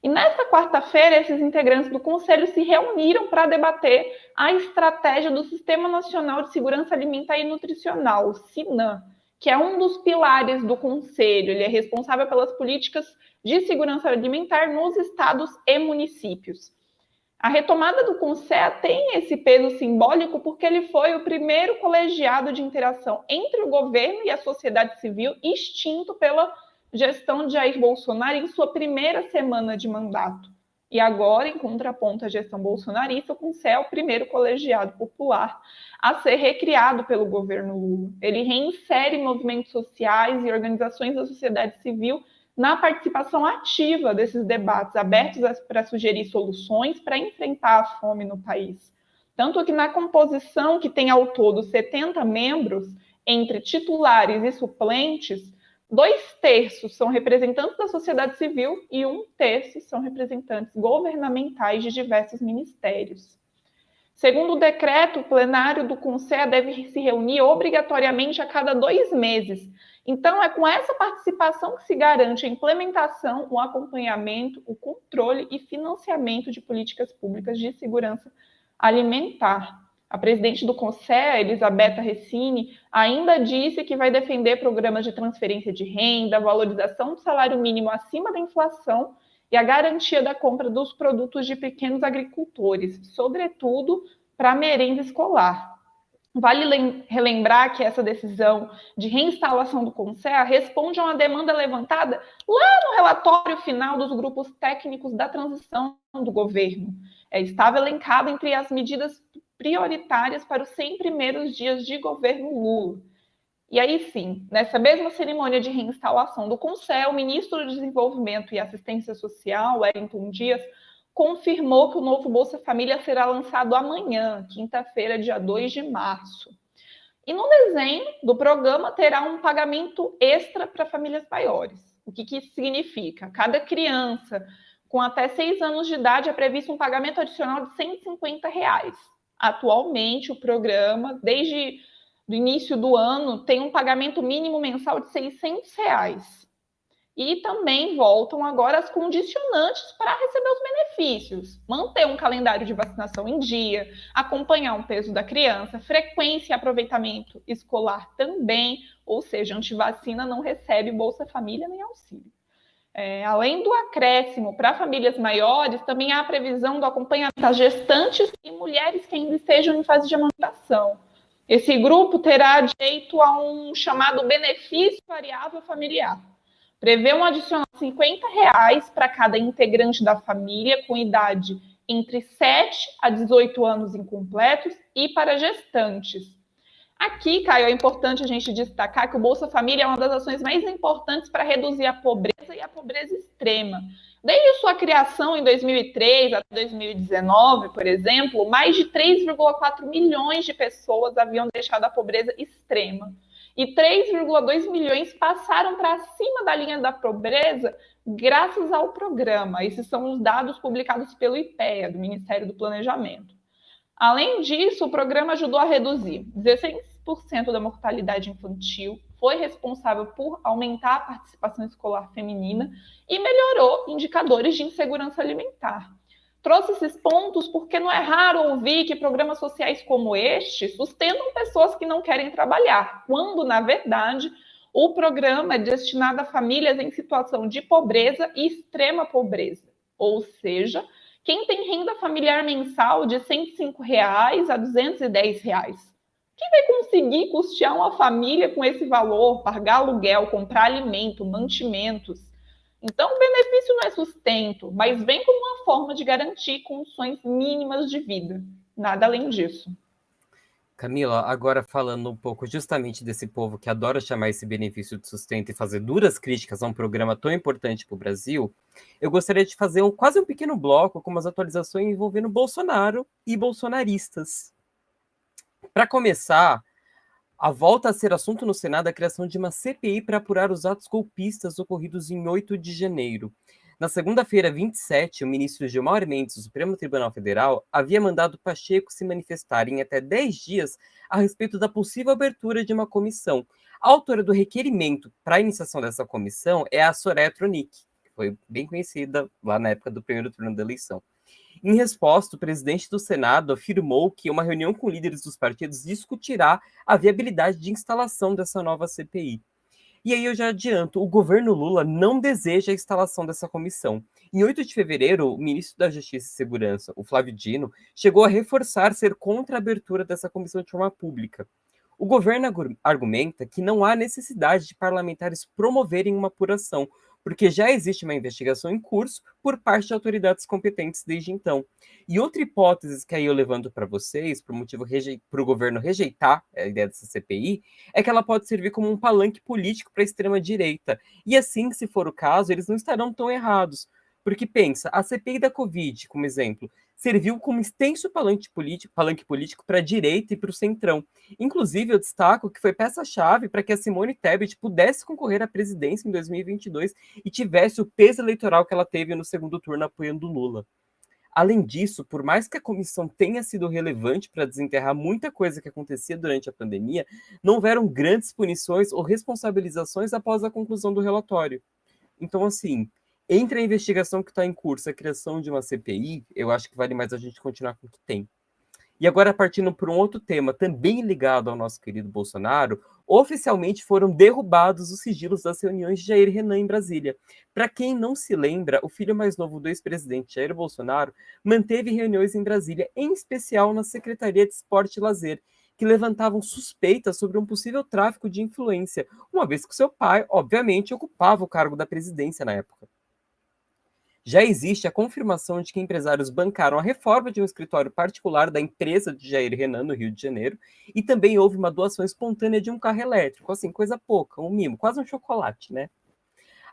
E nesta quarta-feira, esses integrantes do Conselho se reuniram para debater a estratégia do Sistema Nacional de Segurança Alimentar e Nutricional, o SINAM, que é um dos pilares do Conselho. Ele é responsável pelas políticas de segurança alimentar nos estados e municípios. A retomada do CONSEA tem esse peso simbólico porque ele foi o primeiro colegiado de interação entre o governo e a sociedade civil extinto pela gestão de Jair Bolsonaro em sua primeira semana de mandato. E agora, em contraponto à gestão bolsonarista, o CONSEA é o primeiro colegiado popular a ser recriado pelo governo Lula. Ele reinsere movimentos sociais e organizações da sociedade civil na participação ativa desses debates, abertos para sugerir soluções para enfrentar a fome no país. Tanto que na composição, que tem ao todo 70 membros, entre titulares e suplentes, 2/3 são representantes da sociedade civil e 1/3 são representantes governamentais de diversos ministérios. Segundo o decreto, o plenário do CONSEA deve se reunir obrigatoriamente a cada 2 meses Então, é com essa participação que se garante a implementação, o acompanhamento, o controle e financiamento de políticas públicas de segurança alimentar. A presidente do CONSEA, Elisabetta Recini, ainda disse que vai defender programas de transferência de renda, valorização do salário mínimo acima da inflação e a garantia da compra dos produtos de pequenos agricultores, sobretudo para a merenda escolar. Vale relembrar que essa decisão de reinstalação do CONSEA responde a uma demanda levantada lá no relatório final dos grupos técnicos da transição do governo. Estava elencado entre as medidas prioritárias para os 100 primeiros dias de governo Lula. E aí sim, nessa mesma cerimônia de reinstalação do CONSEA, o ministro do Desenvolvimento e Assistência Social, Wellington Dias, confirmou que o novo Bolsa Família será lançado amanhã, quinta-feira, dia 2 de março. E no desenho do programa terá um pagamento extra para famílias maiores. O que isso significa? Cada criança com até 6 anos de idade é previsto um pagamento adicional de R$ 150. Atualmente, o programa, desde o início do ano, tem um pagamento mínimo mensal de R$ 600. E também voltam agora as condicionantes para receber os benefícios. Manter um calendário de vacinação em dia, acompanhar o peso da criança, frequência e aproveitamento escolar também, ou seja, antivacina não recebe Bolsa Família nem auxílio. Além do acréscimo para famílias maiores, também há a previsão do acompanhamento das gestantes e mulheres que ainda estejam em fase de amamentação. Esse grupo terá direito a um chamado benefício variável familiar. Prevê um adicional de R$ 50 para cada integrante da família com idade entre 7 a 18 anos incompletos e para gestantes. Aqui, Caio, é importante a gente destacar que o Bolsa Família é uma das ações mais importantes para reduzir a pobreza e a pobreza extrema. Desde sua criação em 2003 até 2019, por exemplo, mais de 3,4 milhões de pessoas haviam deixado a pobreza extrema. E 3,2 milhões passaram para cima da linha da pobreza graças ao programa. Esses são os dados publicados pelo IPEA, do Ministério do Planejamento. Além disso, o programa ajudou a reduzir 16% da mortalidade infantil, foi responsável por aumentar a participação escolar feminina e melhorou indicadores de insegurança alimentar. Trouxe esses pontos porque não é raro ouvir que programas sociais como este sustentam pessoas que não querem trabalhar, quando, na verdade, o programa é destinado a famílias em situação de pobreza e extrema pobreza. Ou seja, quem tem renda familiar mensal de R$ 105 a R$ 210? Quem vai conseguir custear uma família com esse valor, pagar aluguel, comprar alimento, mantimentos? Então, o benefício não é sustento, mas vem como uma forma de garantir condições mínimas de vida. Nada além disso. Camila, agora falando um pouco justamente desse povo que adora chamar esse benefício de sustento e fazer duras críticas a um programa tão importante para o Brasil, eu gostaria de fazer quase um pequeno bloco com umas atualizações envolvendo Bolsonaro e bolsonaristas. Para começar, volta a ser assunto no Senado a criação de uma CPI para apurar os atos golpistas ocorridos em 8 de janeiro. Na segunda-feira, 27, o ministro Gilmar Mendes do Supremo Tribunal Federal havia mandado Pacheco se manifestar em até 10 dias a respeito da possível abertura de uma comissão. A autora do requerimento para a iniciação dessa comissão é a Soraya Tronic, que foi bem conhecida lá na época do primeiro turno da eleição. Em resposta, o presidente do Senado afirmou que uma reunião com líderes dos partidos discutirá a viabilidade de instalação dessa nova CPI. E aí eu já adianto, o governo Lula não deseja a instalação dessa comissão. Em 8 de fevereiro, o ministro da Justiça e Segurança, o Flávio Dino, chegou a reforçar ser contra a abertura dessa comissão de forma pública. O governo argumenta que não há necessidade de parlamentares promoverem uma apuração, porque já existe uma investigação em curso por parte de autoridades competentes desde então. E outra hipótese que aí eu levanto para vocês, por motivo para o governo rejeitar a ideia dessa CPI, é que ela pode servir como um palanque político para a extrema-direita. E assim, se for o caso, eles não estarão tão errados. Porque pensa, a CPI da Covid, como exemplo, serviu como extenso palanque político para a direita e para o centrão. Inclusive, eu destaco que foi peça-chave para que a Simone Tebet pudesse concorrer à presidência em 2022 e tivesse o peso eleitoral que ela teve no segundo turno apoiando Lula. Além disso, por mais que a comissão tenha sido relevante para desenterrar muita coisa que acontecia durante a pandemia, não houveram grandes punições ou responsabilizações após a conclusão do relatório. Então, assim, entre a investigação que está em curso e a criação de uma CPI, eu acho que vale mais a gente continuar com o que tem. E agora, partindo para um outro tema, também ligado ao nosso querido Bolsonaro, oficialmente foram derrubados os sigilos das reuniões de Jair Renan em Brasília. Para quem não se lembra, o filho mais novo do ex-presidente Jair Bolsonaro manteve reuniões em Brasília, em especial na Secretaria de Esporte e Lazer, que levantavam suspeitas sobre um possível tráfico de influência, uma vez que seu pai, obviamente, ocupava o cargo da presidência na época. Já existe a confirmação de que empresários bancaram a reforma de um escritório particular da empresa de Jair Renan, no Rio de Janeiro, e também houve uma doação espontânea de um carro elétrico, assim, coisa pouca, um mimo, quase um chocolate, né?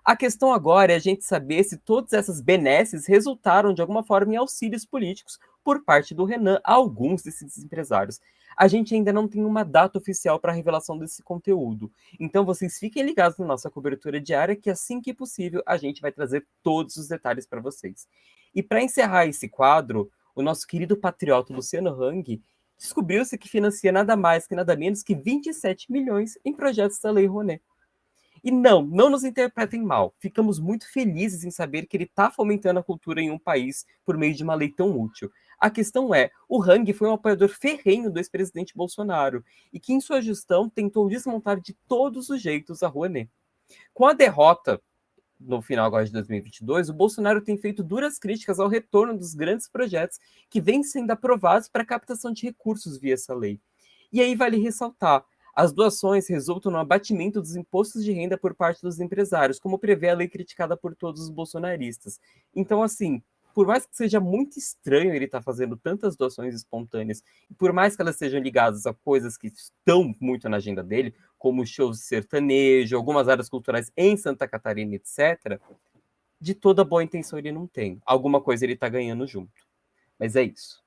A questão agora é a gente saber se todas essas benesses resultaram de alguma forma em auxílios políticos por parte do Renan a alguns desses empresários. A gente ainda não tem uma data oficial para a revelação desse conteúdo. Então vocês fiquem ligados na nossa cobertura diária que assim que possível a gente vai trazer todos os detalhes para vocês. E para encerrar esse quadro, o nosso querido patriota Luciano Hang descobriu-se que financia nada mais que nada menos que 27 milhões em projetos da Lei Rouanet. E não nos interpretem mal. Ficamos muito felizes em saber que ele está fomentando a cultura em um país por meio de uma lei tão útil. A questão é, o Hang foi um apoiador ferrenho do ex-presidente Bolsonaro e que em sua gestão tentou desmontar de todos os jeitos a Rouanet. Com a derrota no final agora de 2022, o Bolsonaro tem feito duras críticas ao retorno dos grandes projetos que vêm sendo aprovados para a captação de recursos via essa lei. E aí vale ressaltar, as doações resultam no abatimento dos impostos de renda por parte dos empresários, como prevê a lei criticada por todos os bolsonaristas. Então, assim, por mais que seja muito estranho ele estar fazendo tantas doações espontâneas, e por mais que elas sejam ligadas a coisas que estão muito na agenda dele, como shows de sertanejo, algumas áreas culturais em Santa Catarina, etc., de toda boa intenção ele não tem. Alguma coisa ele está ganhando junto. Mas é isso.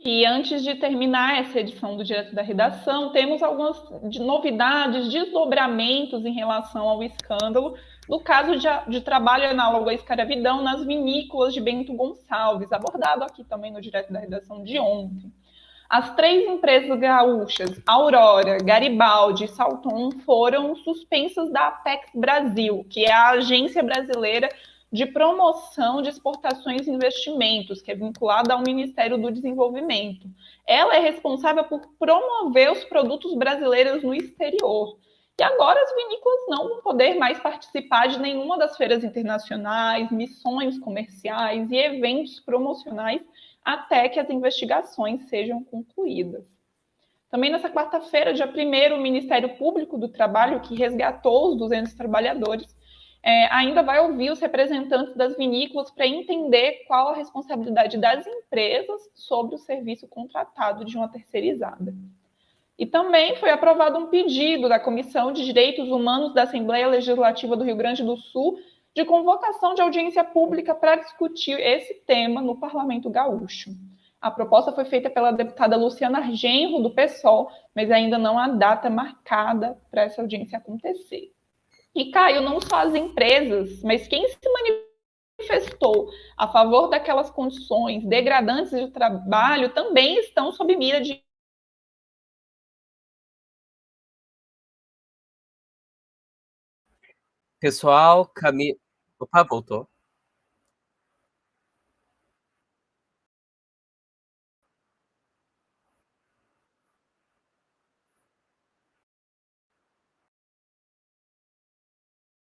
E antes de terminar essa edição do Direto da Redação, temos algumas novidades, desdobramentos em relação ao escândalo do caso de trabalho análogo à escravidão nas vinícolas de Bento Gonçalves, abordado aqui também no Direto da Redação de ontem. As 3 empresas gaúchas, Aurora, Garibaldi e Salton, foram suspensas da Apex Brasil, que é a agência brasileira de promoção de exportações e investimentos, que é vinculada ao Ministério do Desenvolvimento. Ela é responsável por promover os produtos brasileiros no exterior. E agora as vinícolas não vão poder mais participar de nenhuma das feiras internacionais, missões comerciais e eventos promocionais até que as investigações sejam concluídas. Também nessa quarta-feira, dia 1º, o Ministério Público do Trabalho, que resgatou os 200 trabalhadores, ainda vai ouvir os representantes das vinícolas para entender qual a responsabilidade das empresas sobre o serviço contratado de uma terceirizada. E também foi aprovado um pedido da Comissão de Direitos Humanos da Assembleia Legislativa do Rio Grande do Sul de convocação de audiência pública para discutir esse tema no Parlamento Gaúcho. A proposta foi feita pela deputada Luciana Genro, do PSOL, mas ainda não há data marcada para essa audiência acontecer. E, Caio, não só as empresas, mas quem se manifestou a favor daquelas condições degradantes de trabalho também estão sob mira de... Pessoal, Camila... Opa, voltou.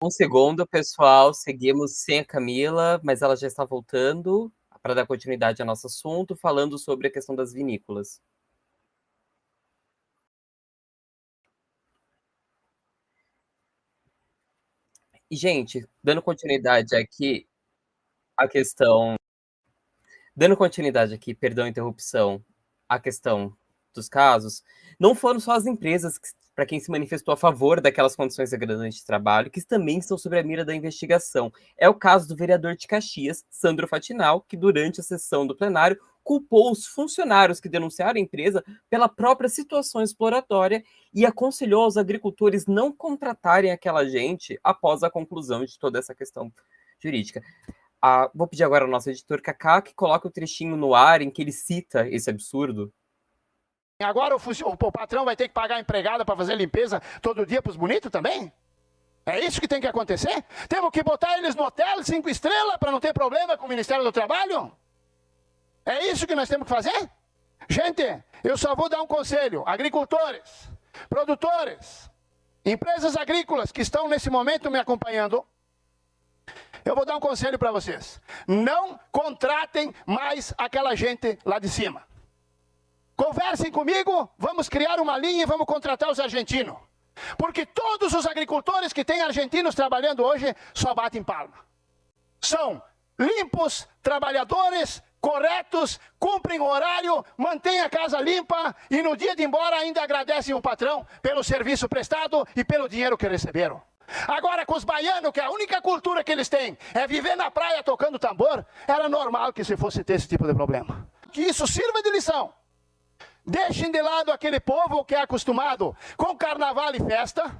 Um segundo, pessoal, seguimos sem a Camila, mas ela já está voltando para dar continuidade ao nosso assunto, falando sobre a questão das vinícolas. E, gente, dando continuidade aqui à questão... Dando continuidade aqui, perdão a interrupção, à questão dos casos, não foram só as empresas para quem se manifestou a favor daquelas condições degradantes de trabalho, que também estão sob a mira da investigação. É o caso do vereador de Caxias, Sandro Fatinal, que durante a sessão do plenário culpou os funcionários que denunciaram a empresa pela própria situação exploratória e aconselhou aos agricultores não contratarem aquela gente após a conclusão de toda essa questão jurídica. Vou pedir agora ao nosso editor Kaká que coloque o trechinho no ar em que ele cita esse absurdo. Agora o patrão vai ter que pagar a empregada para fazer limpeza todo dia para os bonitos também? É isso que tem que acontecer? Temos que botar eles no hotel 5 estrelas para não ter problema com o Ministério do Trabalho? É isso que nós temos que fazer? Gente, eu só vou dar um conselho. Agricultores, produtores, empresas agrícolas que estão nesse momento me acompanhando, eu vou dar um conselho para vocês. Não contratem mais aquela gente lá de cima. Conversem comigo, vamos criar uma linha e vamos contratar os argentinos. Porque todos os agricultores que têm argentinos trabalhando hoje só batem palma. São limpos, trabalhadores, corretos, cumprem o horário, mantêm a casa limpa e no dia de ir embora ainda agradecem o patrão pelo serviço prestado e pelo dinheiro que receberam. Agora com os baianos, que a única cultura que eles têm é viver na praia tocando tambor, era normal que se fosse ter esse tipo de problema. Que isso sirva de lição. Deixem de lado aquele povo que é acostumado com carnaval e festa,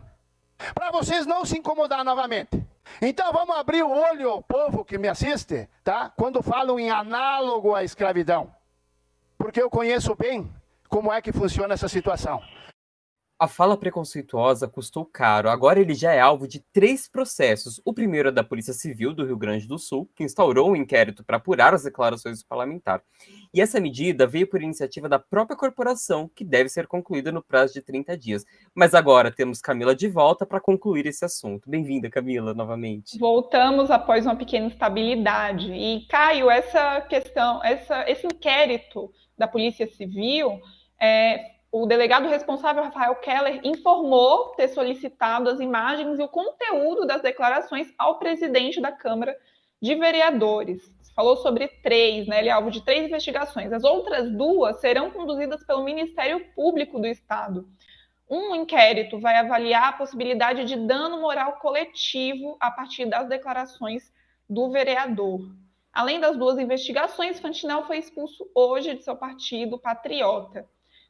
para vocês não se incomodar novamente. Então vamos abrir o olho, povo que me assiste, tá? Quando falam em análogo à escravidão. Porque eu conheço bem como é que funciona essa situação. A fala preconceituosa custou caro. Agora ele já é alvo de 3 processos. O primeiro é da Polícia Civil do Rio Grande do Sul, que instaurou um inquérito para apurar as declarações do parlamentar. E essa medida veio por iniciativa da própria corporação, que deve ser concluída no prazo de 30 dias. Mas agora temos Camila de volta para concluir esse assunto. Bem-vinda, Camila, novamente. Voltamos após uma pequena instabilidade. E, Caio, essa questão, esse inquérito da Polícia Civil, o delegado responsável, Rafael Keller, informou ter solicitado as imagens e o conteúdo das declarações ao presidente da Câmara de Vereadores. Falou sobre 3, né? Ele é alvo de 3 investigações. As outras 2 serão conduzidas pelo Ministério Público do Estado. Um inquérito vai avaliar a possibilidade de dano moral coletivo a partir das declarações do vereador. Além das 2 investigações, Fantinel foi expulso hoje de seu partido Patriota.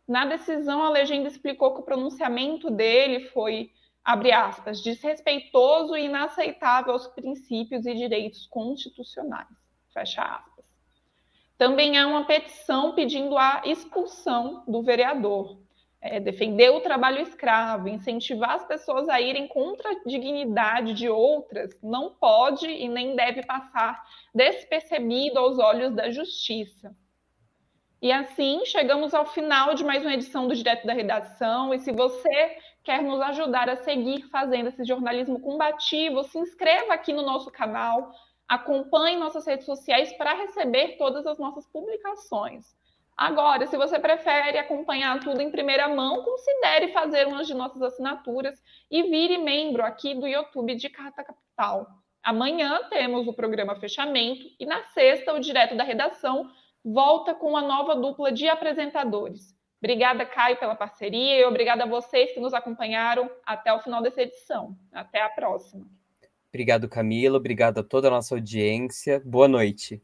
Na decisão, a legenda explicou que o pronunciamento dele foi, abre aspas, desrespeitoso e inaceitável aos princípios e direitos constitucionais, fecha aspas. Também há uma petição pedindo a expulsão do vereador. Defender o trabalho escravo, incentivar as pessoas a irem contra a dignidade de outras, não pode e nem deve passar despercebido aos olhos da justiça. E assim, chegamos ao final de mais uma edição do Direto da Redação. E se você quer nos ajudar a seguir fazendo esse jornalismo combativo, se inscreva aqui no nosso canal, acompanhe nossas redes sociais para receber todas as nossas publicações. Agora, se você prefere acompanhar tudo em primeira mão, considere fazer uma de nossas assinaturas e vire membro aqui do YouTube de Carta Capital. Amanhã temos o programa Fechamento e na sexta o Direto da Redação volta com uma nova dupla de apresentadores. Obrigada, Caio, pela parceria e obrigada a vocês que nos acompanharam até o final dessa edição. Até a próxima. Obrigado, Camila. Obrigado a toda a nossa audiência. Boa noite.